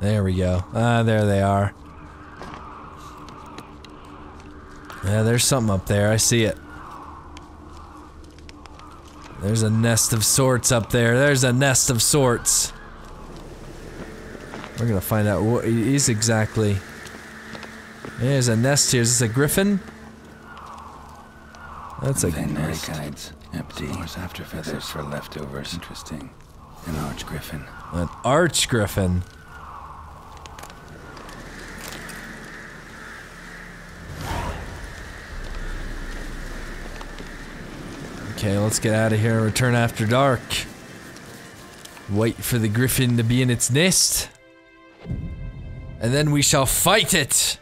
There we go. Ah, there they are. Yeah, there's something up there. I see it. There's a nest of sorts up there. There's a nest of sorts. We're gonna find out what it is exactly. There's a nest here. Is this a griffin? That's a nest. Guides, empty. After feathers for leftovers. Interesting. An arch griffin. An arch griffin. Okay, let's get out of here and return after dark. Wait for the griffin to be in its nest. And then we shall fight it!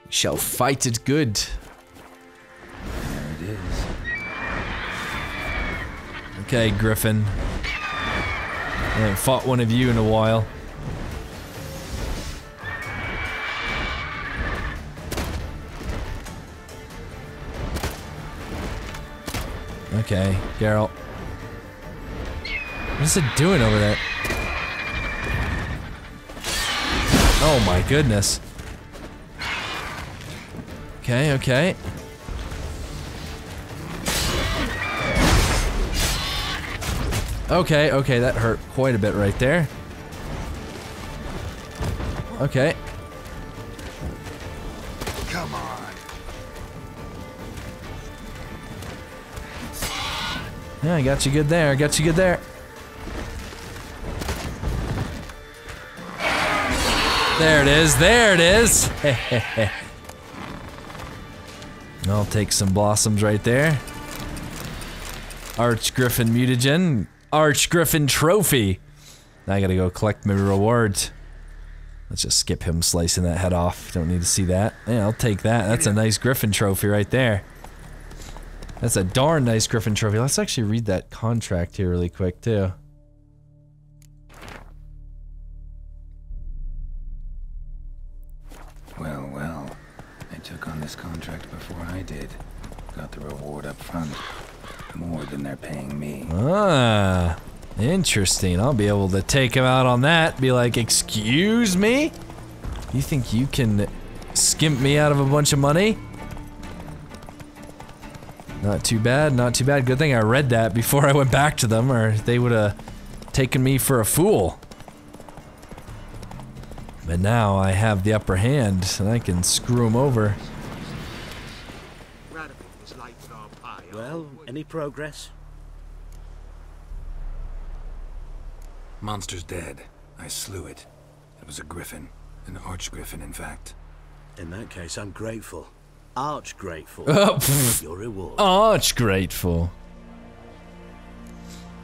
We shall fight it good. There it is. Okay, griffin. I haven't fought one of you in a while. Okay, Geralt. What is it doing over there? Oh my goodness. Okay, okay. Okay, okay, that hurt quite a bit right there. Okay. Come on. Yeah, I got you good there, I got you good there. There it is, there it is! I'll take some blossoms right there. Arch Griffin mutagen. Arch Griffin trophy! Now I gotta go collect my rewards. Let's just skip him slicing that head off. Don't need to see that. Yeah, I'll take that. That's a nice Griffin trophy right there. That's a darn nice Griffin trophy. Let's actually read that contract here really quick, too. Well, well. I took on this contract before I did. Got the reward up front. More than they're paying me. Ah, interesting. I'll be able to take him out on that. Be like, excuse me? You think you can skimp me out of a bunch of money? Not too bad, not too bad. Good thing I read that before I went back to them, or they would have taken me for a fool. But now I have the upper hand, and I can screw him over. Well, any progress? Monster's dead. I slew it. It was a griffin. An arch griffin, in fact. In that case, I'm grateful. Arch grateful. Oh, Your reward. arch grateful.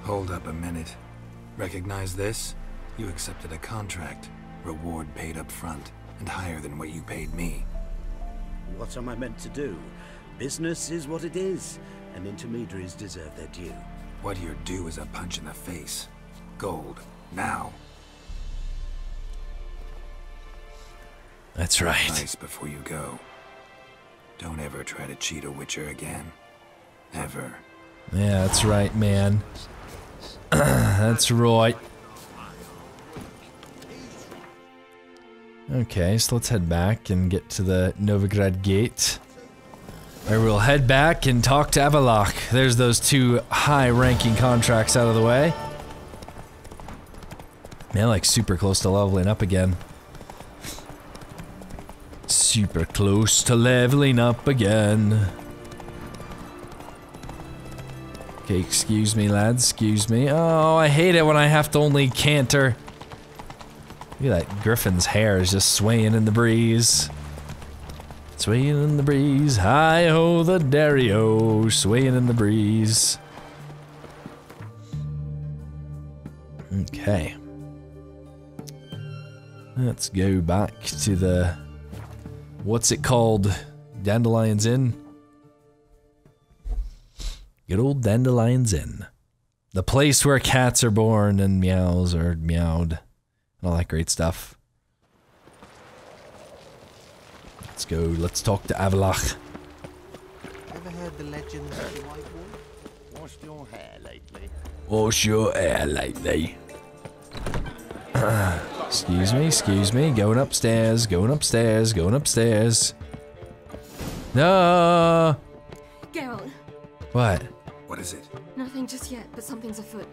Hold up a minute. Recognize this? You accepted a contract. Reward paid up front, and higher than what you paid me. What am I meant to do? Business is what it is, and intermediaries deserve their due. What you're due is a punch in the face. Gold. Now. That's right. Nice before you go. Don't ever try to cheat a Witcher again. Ever. Yeah, that's right, man. That's right. Okay, so let's head back and get to the Novigrad Gate. I will head back and talk to Avallac'h. There's those two high-ranking contracts out of the way. Man, like super close to leveling up again. Super close to leveling up again. Okay, excuse me, lads, excuse me. Oh, I hate it when I have to only canter. Look at that griffin's hair is just swaying in the breeze. Swaying in the breeze, hi-ho the derry-o, swaying in the breeze. Okay. Let's go back to the... what's it called? Dandelion's Inn? Good old Dandelion's Inn. The place where cats are born and meows are meowed. And all that great stuff. Let's go, let's talk to Avallac'h. Ever heard the legends of the White Wolf? Washed your hair lately? Wash your hair lately. Excuse me. Going upstairs, going upstairs, going upstairs. No! Geralt. What? What is it? Nothing just yet, but something's afoot.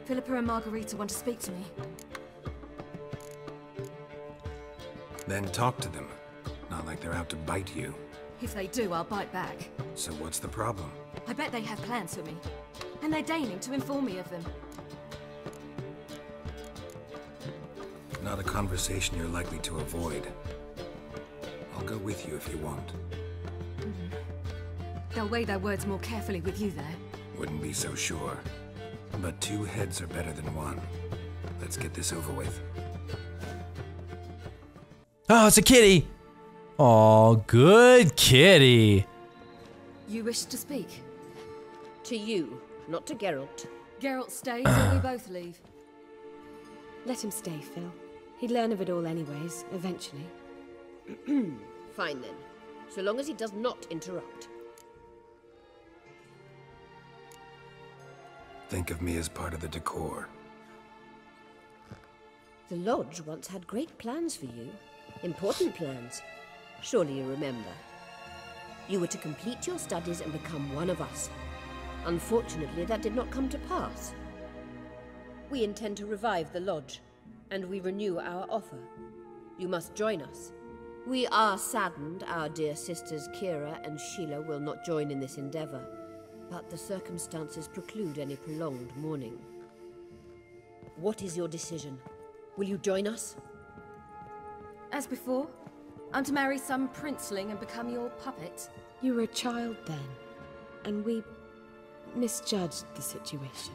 Philippa and Margarita want to speak to me. Then talk to them. Not like they're out to bite you. If they do, I'll bite back. So what's the problem? I bet they have plans for me. And they're deigning to inform me of them. Not a conversation you're likely to avoid. I'll go with you if you want. They'll weigh their words more carefully with you there. Wouldn't be so sure. But 2 heads are better than 1. Let's get this over with. Oh, it's a kitty! Oh, good kitty. You wish to speak? To you, not to Geralt. Geralt stays or we both leave. Let him stay, Phil. He'd learn of it all anyways, eventually. Fine then. So long as he does not interrupt. Think of me as part of the decor. The Lodge once had great plans for you. Important plans. Surely you remember. You were to complete your studies and become one of us. Unfortunately, that did not come to pass. We intend to revive the Lodge, and we renew our offer. You must join us. We are saddened our dear sisters Kira and Sheila will not join in this endeavor, but the circumstances preclude any prolonged mourning. What is your decision? Will you join us? As before, I'm to marry some princeling and become your puppet. You were a child then, and we misjudged the situation.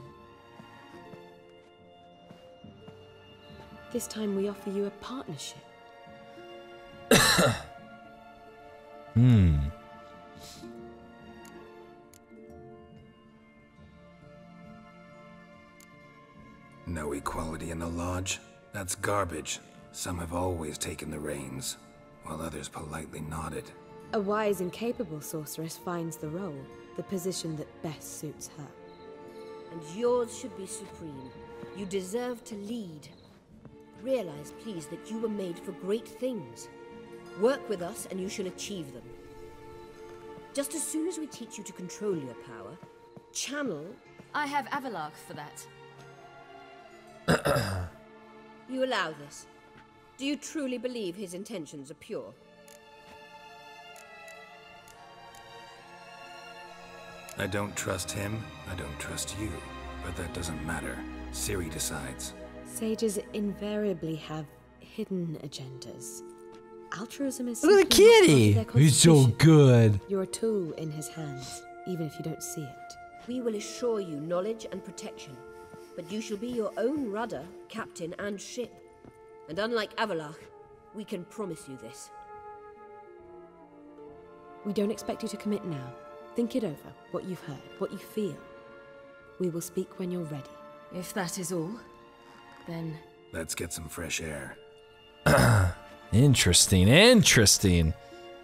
This time we offer you a partnership. No equality in the Lodge? That's garbage. Some have always taken the reins, while others politely nodded. A wise and capable sorceress finds the role, the position that best suits her. And yours should be supreme. You deserve to lead. Realize, please, that you were made for great things. Work with us and you shall achieve them. Just as soon as we teach you to control your power, channel... I have Avalark for that. You allow this. Do you truly believe his intentions are pure? I don't trust him, I don't trust you. But that doesn't matter. Ciri decides. Sages invariably have hidden agendas. Altruism is Look at the simply not part of kitty! their He's so constitution. good. You're a tool in his hands, even if you don't see it. We will assure you knowledge and protection. But you shall be your own rudder, captain, and ship. And unlike Avalark, we can promise you this. We don't expect you to commit now. Think it over, what you've heard, what you feel. We will speak when you're ready. If that is all, then... Let's get some fresh air. Interesting, interesting.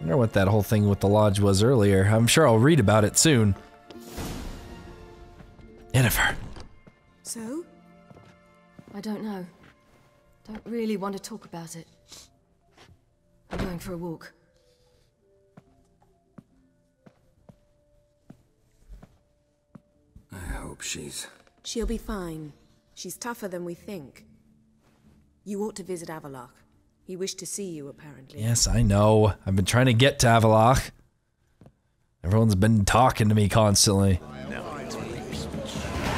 I wonder what that whole thing with the lodge was earlier. I'm sure I'll read about it soon. Yennefer. So? I don't know. Don't really want to talk about it. I'm going for a walk. I hope she's... She'll be fine. She's tougher than we think. You ought to visit Avalark. He wished to see you, apparently. Yes, I know. I've been trying to get to Avalok. Everyone's been talking to me constantly.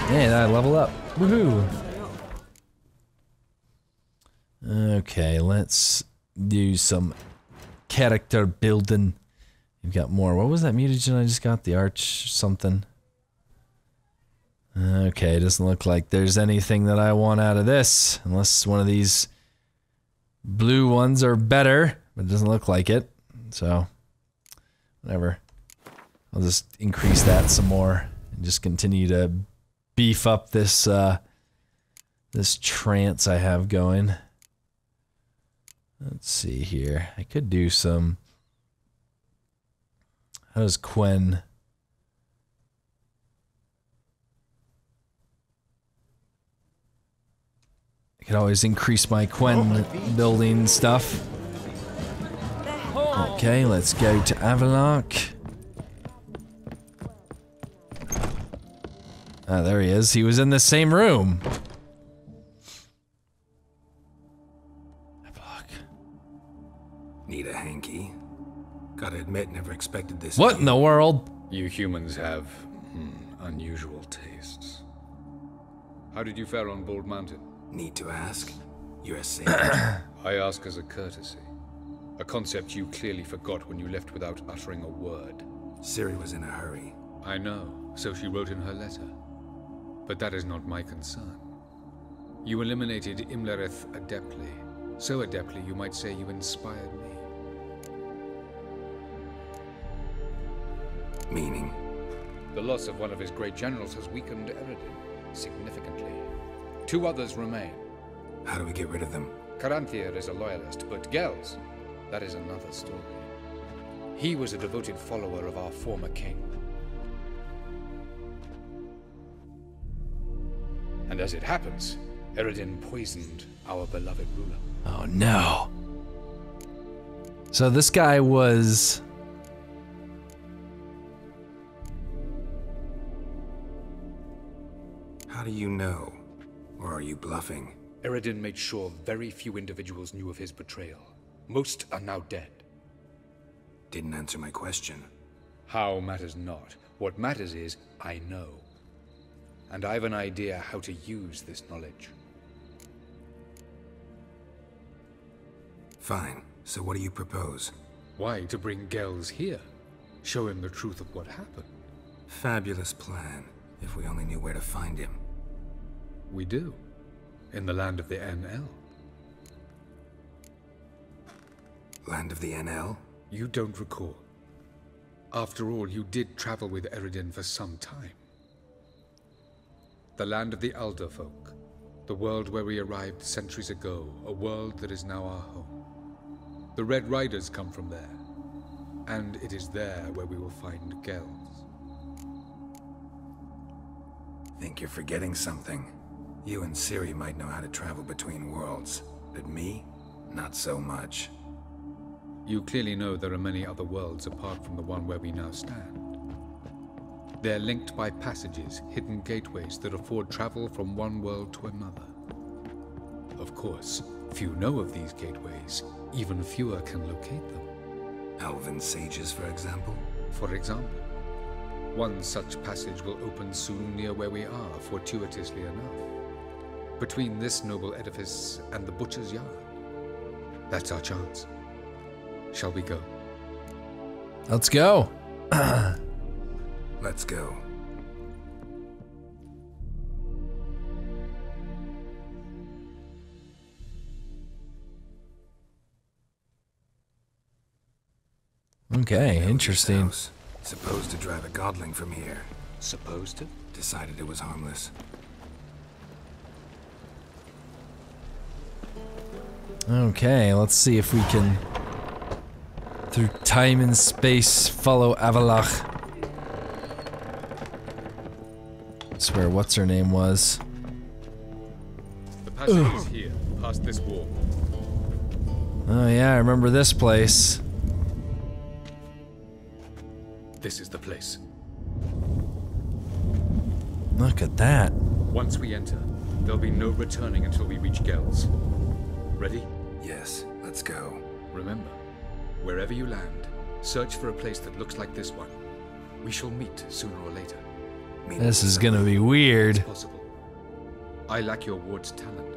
Man, I level up. Woohoo! Okay, let's do some character building. We've got more. What was that mutagen I just got? The arch something. Okay, doesn't look like there's anything that I want out of this. Unless one of these blue ones are better. But it doesn't look like it. So, whatever. I'll just increase that some more. And just continue to beef up this, this trance I have going. Let's see here. I could do some... How does Quen... I Could always increase my Quen building stuff. Okay, let's go to Avallac'h. Ah, there he is. He was in the same room. Avallac'h. Need a hanky? Gotta admit, never expected this. What in the world? You humans have unusual tastes. How did you fare on Bald Mountain? Need to ask? You're a sage. I ask as a courtesy. A concept you clearly forgot when you left without uttering a word. Ciri was in a hurry. I know, so she wrote in her letter. But that is not my concern. You eliminated Imlerith adeptly. So adeptly you might say you inspired me. Meaning? The loss of one of his great generals has weakened Eredin significantly. 2 others remain. How do we get rid of them? Caranthir is a loyalist, but Gels, that is another story. He was a devoted follower of our former king. And as it happens, Eredin poisoned our beloved ruler. Oh no. So this guy was... How do you know? Or are you bluffing? Eredin made sure very few individuals knew of his betrayal. Most are now dead. Didn't answer my question. How matters not. What matters is, I know. And I have an idea how to use this knowledge. Fine. So what do you propose? Why, to bring Gels here. Show him the truth of what happened. Fabulous plan. If we only knew where to find him. We do. In the land of the NL. Land of the NL? You don't recall. After all, you did travel with Eredin for some time. The land of the Elder Folk. The world where we arrived centuries ago. A world that is now our home. The Red Riders come from there. And it is there where we will find Gels. Think you're forgetting something. You and Ciri might know how to travel between worlds, but me? Not so much. You clearly know there are many other worlds apart from the one where we now stand. They're linked by passages, hidden gateways that afford travel from one world to another. Of course, few know of these gateways, even fewer can locate them. Elven sages, for example? For example. One such passage will open soon near where we are, fortuitously enough. Between this noble edifice and the butcher's yard. That's our chance. Shall we go? Let's go. Let's go. Okay, interesting. House. Supposed to drive a godling from here. Supposed to? Decided it was harmless. Okay, let's see if we can, through time and space, follow Avallac'h. That's where what's her name was. The passage is here, past this wall. Oh yeah, I remember this place. This is the place. Look at that. Once we enter, there'll be no returning until we reach Gels. Ready? Yes, let's go. Remember, wherever you land, search for a place that looks like this one. We shall meet sooner or later. This is gonna be weird. It's possible. I lack your ward's talent.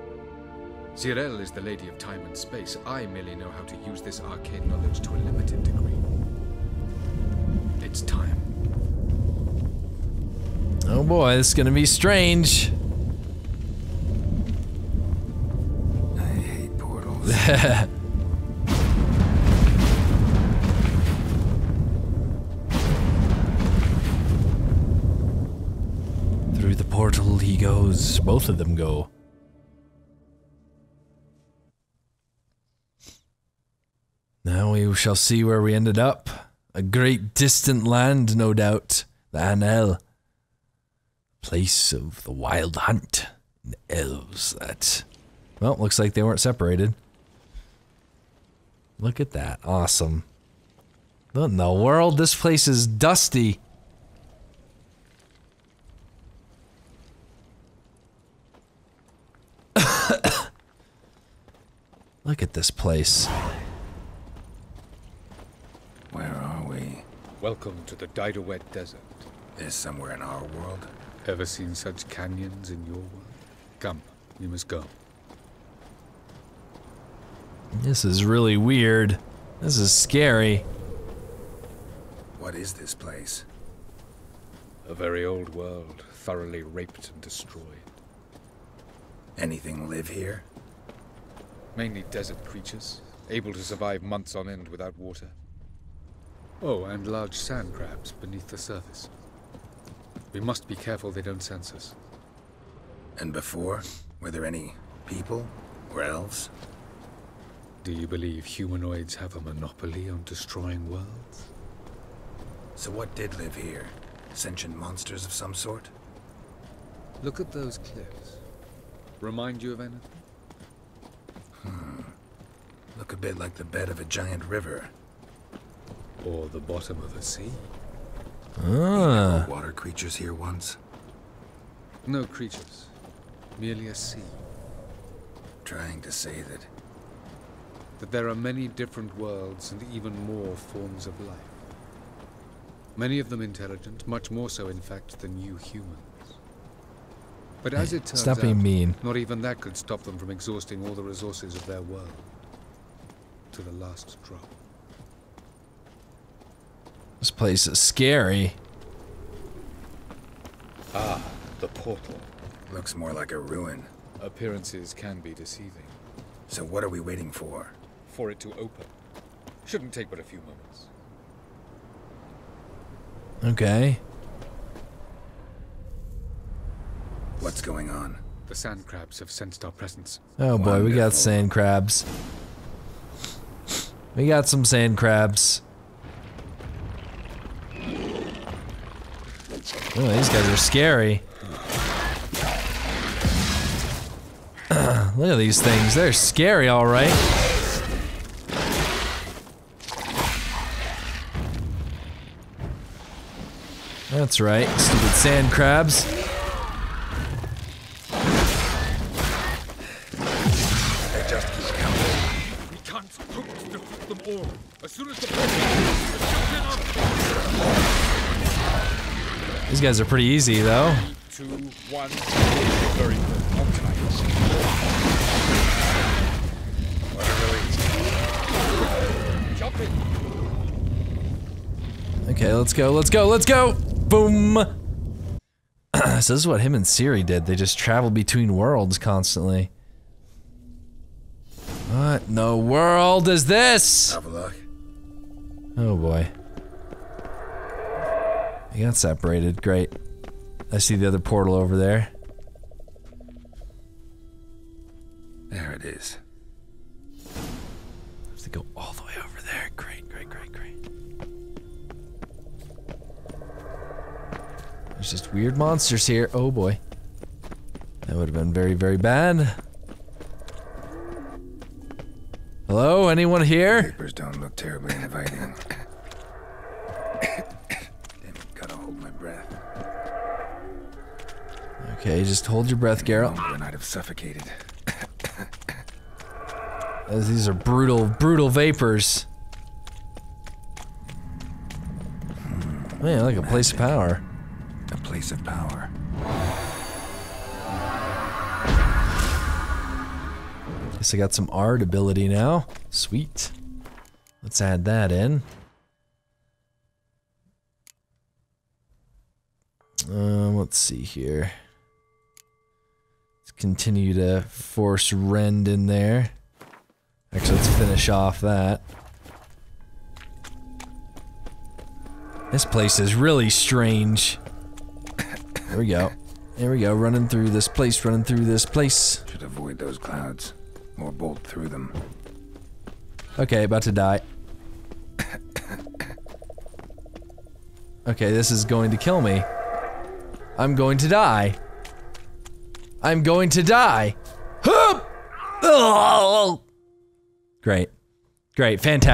Zirel is the lady of time and space. I merely know how to use this arcane knowledge to a limited degree. It's time. Oh boy, this is gonna be strange. I hate portals. Through the portal he goes. Both of them go. Now we shall see where we ended up. A great distant land, no doubt. The Anel. Place of the wild hunt. And elves that... Well, looks like they weren't separated. Look at that. Awesome. What in the world? This place is dusty. Look at this place. Where are we? Welcome to the Didowet Desert. Is somewhere in our world? Ever seen such canyons in your world? Come, we must go. This is really weird. This is scary. What is this place? A very old world, thoroughly raped and destroyed. Anything live here? Mainly desert creatures, able to survive months on end without water. Oh, and large sand crabs beneath the surface. We must be careful they don't sense us. And before? Were there any people? Or elves? Do you believe humanoids have a monopoly on destroying worlds? So what did live here? Sentient monsters of some sort? Look at those cliffs. Remind you of anything? Look a bit like the bed of a giant river. Or the bottom of a sea? Ah. Water creatures here once? No creatures. Merely a sea. Trying to say That there are many different worlds and even more forms of life. Many of them intelligent, much more so in fact than you humans. But as it turns Stop being mean. not even that could stop them from exhausting all the resources of their world. To the last drop. This place is scary. Ah, the portal. looks more like a ruin. Appearances can be deceiving. So what are we waiting for? For it to open. Shouldn't take but a few moments. Okay. What's going on? The sand crabs have sensed our presence. Oh boy, we got Wonderful. sand crabs. We got some sand crabs. Oh, these guys are scary. Look at these things. They're scary, all right. That's right, stupid sand crabs. They just keep coming. We can't hope to defeat them all. As soon as the These guys are pretty easy, though. 2, 1. Very good. Okay. What a relief. Jump in. Okay, let's go, let's go, let's go! Boom! So this is what him and Ciri did. They just traveled between worlds constantly. What in the world is this? Have a look. Oh boy. They got separated. Great. I see the other portal over there. There it is. I have to go all the way over there. Great, great, great, great. There's just weird monsters here. Oh boy. That would have been very, very bad. Hello? Anyone here? Papers don't look terribly inviting. Damn it, gotta hold my breath. Okay, just hold your breath, Geralt. Then I'd have suffocated. As these are brutal, brutal vapors. Man, like a place of power. A place of power. Guess I got some art ability now. Sweet. Let's add that in. Let's see here. Let's continue to force rend in there. Actually, let's finish off that. This place is really strange. There we go. There we go, running through this place, running through this place. Should avoid those clouds. Or bolt through them. Okay, about to die. Okay, this is going to kill me. I'm going to die. I'm going to die. Hup! Great. Great. Fantastic.